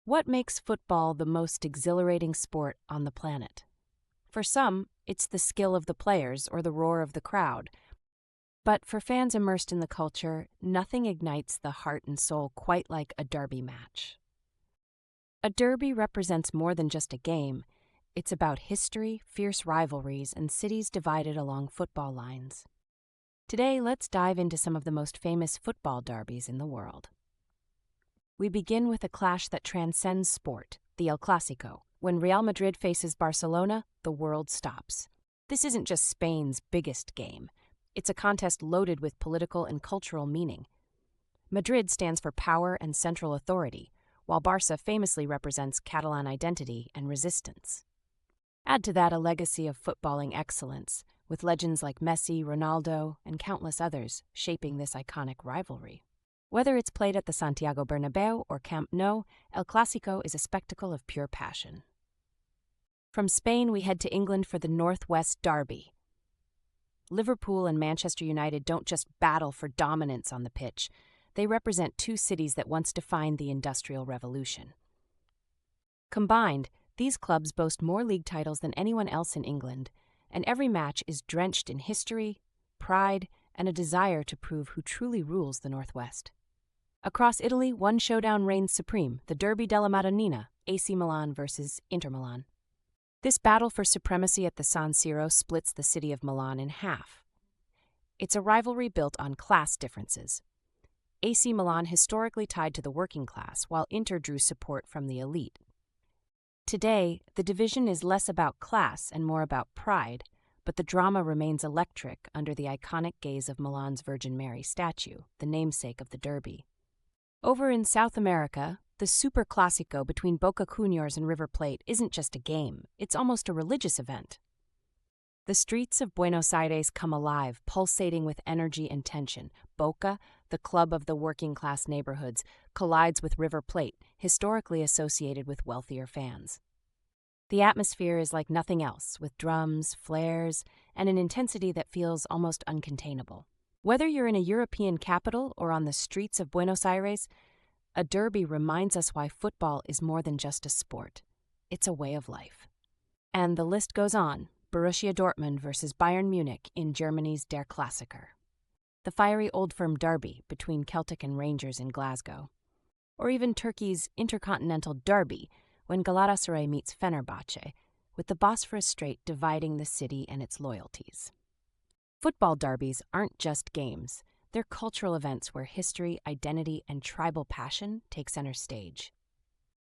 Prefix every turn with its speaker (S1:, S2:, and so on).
S1: What makes football the most exhilarating sport on the planet? For some, it's the skill of the players or the roar of the crowd. But for fans immersed in the culture, nothing ignites the heart and soul quite like a derby match. A derby represents more than just a game. It's about history, fierce rivalries, and cities divided along football lines. Today, let's dive into some of the most famous football derbies in the world. We begin with a clash that transcends sport, the El Clásico. When Real Madrid faces Barcelona, the world stops. This isn't just Spain's biggest game. It's a contest loaded with political and cultural meaning. Madrid stands for power and central authority, while Barca famously represents Catalan identity and resistance. Add to that a legacy of footballing excellence, with legends like Messi, Ronaldo, and countless others shaping this iconic rivalry. Whether it's played at the Santiago Bernabéu or Camp Nou, El Clásico is a spectacle of pure passion. From Spain, we head to England for the Northwest Derby. Liverpool and Manchester United don't just battle for dominance on the pitch. They represent two cities that once defined the Industrial Revolution. Combined, these clubs boast more league titles than anyone else in England, and every match is drenched in history, pride, and a desire to prove who truly rules the Northwest. Across Italy, one showdown reigns supreme, the Derby della Madonnina, AC Milan versus Inter Milan. This battle for supremacy at the San Siro splits the city of Milan in half. It's a rivalry built on class differences. AC Milan historically tied to the working class, while Inter drew support from the elite. Today, the division is less about class and more about pride, but the drama remains electric under the iconic gaze of Milan's Virgin Mary statue, the namesake of the Derby. Over in South America, the Superclasico between Boca Juniors and River Plate isn't just a game, it's almost a religious event. The streets of Buenos Aires come alive, pulsating with energy and tension. Boca, the club of the working-class neighborhoods, collides with River Plate, historically associated with wealthier fans. The atmosphere is like nothing else, with drums, flares, and an intensity that feels almost uncontainable. Whether you're in a European capital or on the streets of Buenos Aires, a derby reminds us why football is more than just a sport. It's a way of life. And the list goes on. Borussia Dortmund versus Bayern Munich in Germany's Der Klassiker. The fiery Old Firm derby between Celtic and Rangers in Glasgow. Or even Turkey's Intercontinental Derby when Galatasaray meets Fenerbahce, with the Bosphorus Strait dividing the city and its loyalties. Football derbies aren't just games. They're cultural events where history, identity, and tribal passion take center stage.